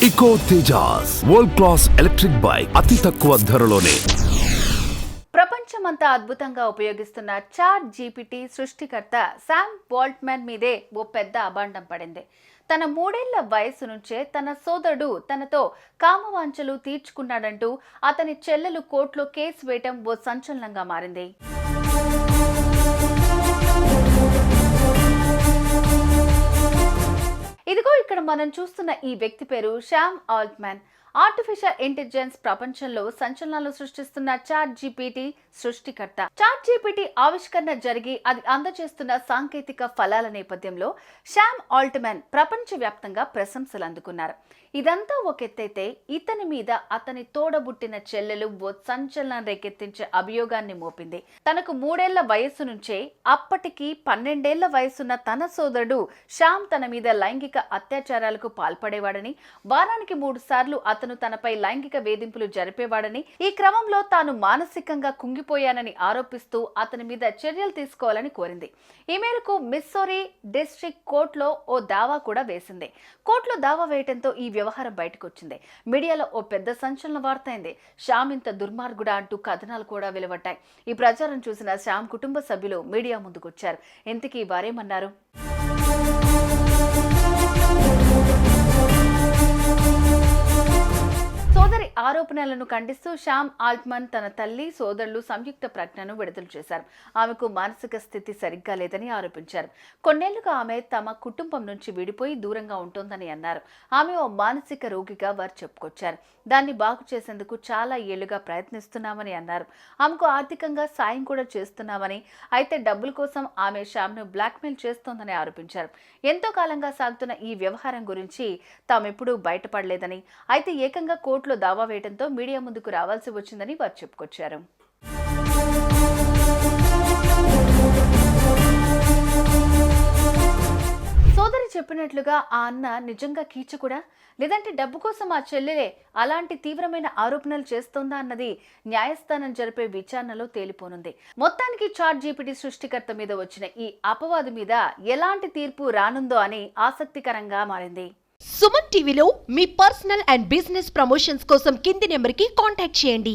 Eco Tejas world class electric bike అతి తక్కువ ధరలోనే. ప్రపంచమంతా అద్భుతంగా ఉపయోగిస్తున్న చాట్ జీపీటీ సృష్టికర్త శామ్ ఆల్ట్మాన్ మీదే ఓ పెద్ద అభాండం పడింది. తన 3 ఏళ్ల వయసు నుంచే తన సోదరుడు తనతో కామవాంఛలు తీర్చుకున్నాడంటూ అతని చెల్లెలు కోర్టులో కేసు వేయటం ఓ సంచలనంగా మారింది. ఇదిగో ఇక్కడ మనం చూస్తున్న ఈ వ్యక్తి పేరు శామ్ ఆల్ట్మాన్. ఆర్టిఫిషియల్ ఇంటెలిజెన్స్ ప్రపంచంలో సంచలనాలు సృష్టిస్తున్న చాట్ జీపీటీ సృష్టికర్త. చాట్ జీపీటీ ఆవిష్కరణ జరిగి అది అందజేస్తున్న సాంకేతిక ఫలాల నేపథ్యంలో శామ్ ఆల్ట్మాన్ ప్రపంచవ్యాప్తంగా ప్రశంసలు అందుకున్నారు. ఇదంతా ఒక ఎత్తైతే ఇతని మీద అతని తోడబుట్టిన చెల్లెలు ఓ సంచలనం రేకెత్తించే అభియోగాన్ని మోపింది. తనకు 3 ఏళ్ల వయసు నుంచే అప్పటికి 12 ఏళ్ల వయసున్న తన సోదరుడు శ్యామ్ తన మీద లైంగిక అత్యాచారాలకు పాల్పడేవాడని, వారానికి 3 సార్లు అతను తనపై లైంగిక వేధింపులు జరిపేవాడని, ఈ క్రమంలో తాను మానసికంగా కుంగిపోయానని ఆరోపిస్తూ అతని మీద చర్యలు తీసుకోవాలని కోరింది. ఈ మేరకు మిస్సోరీ డిస్ట్రిక్ట్ కోర్టులో ఓ దావా కూడా వేసింది. కోర్టులో దావా వేయడంతో ఈ వ్యవహారం బయటకు వచ్చింది. మీడియాలో ఓ పెద్ద సంచలన వార్త అయింది. శ్యామ్ ఇంత దుర్మార్గుడా అంటూ కథనాలు కూడా వెలువడ్డాయి. ఈ ప్రచారం చూసిన శ్యామ్ కుటుంబ సభ్యులు మీడియా ముందుకొచ్చారు. ఇంతకీ వారేమన్నారు? సోదరి ఆరోపణలను ఖండిస్తూ శామ్ ఆల్ట్మాన్ తన తల్లి, సోదరులు సంయుక్త ప్రకటనను విడుదల చేశారు. ఆమెకు మానసిక స్థితి సరిగ్గా లేదని ఆరోపించారు. కొన్నేళ్లుగా ఆమె తమ కుటుంబం నుంచి విడిపోయి దూరంగా ఉంటోందని అన్నారు. ఆమె ఓ మానసిక రోగిగా వారు చెప్పుకొచ్చారు. దాన్ని బాగు చేసేందుకు చాలా ఏళ్లుగా ప్రయత్నిస్తున్నామని అన్నారు. ఆమెకు ఆర్థికంగా సాయం కూడా చేస్తున్నామని, అయితే డబ్బుల కోసం ఆమె శ్యామ్ను బ్లాక్మెయిల్ చేస్తోందని ఆరోపించారు. ఎంతో కాలంగా సాగుతున్న ఈ వ్యవహారం గురించి తామెప్పుడూ బయటపడలేదని, అయితే ఏకంగా కోర్టులో దావా వేయడంతో మీడియా ముందుకు రావాల్సి వచ్చిందని వారు చెప్పుకొచ్చారు. సోదరి చెప్పినట్లుగా ఆ అన్న నిజంగా కీచకుడా, లేదంటే డబ్బు కోసం ఆ చెల్లెలే అలాంటి తీవ్రమైన ఆరోపణలు చేస్తోందా అన్నది న్యాయస్థానం జరిపే విచారణలో తేలిపోనుంది. మొత్తానికి చాట్ జీపీటీ సృష్టికర్త మీద వచ్చిన ఈ అపవాదు మీద ఎలాంటి తీర్పు రానుందో అని ఆసక్తికరంగా మారింది. సుమన్ టీవీలో మీ పర్సనల్ అండ్ బిజినెస్ ప్రమోషన్స్ కోసం కింది నెంబర్కి కాంటాక్ట్ చేయండి.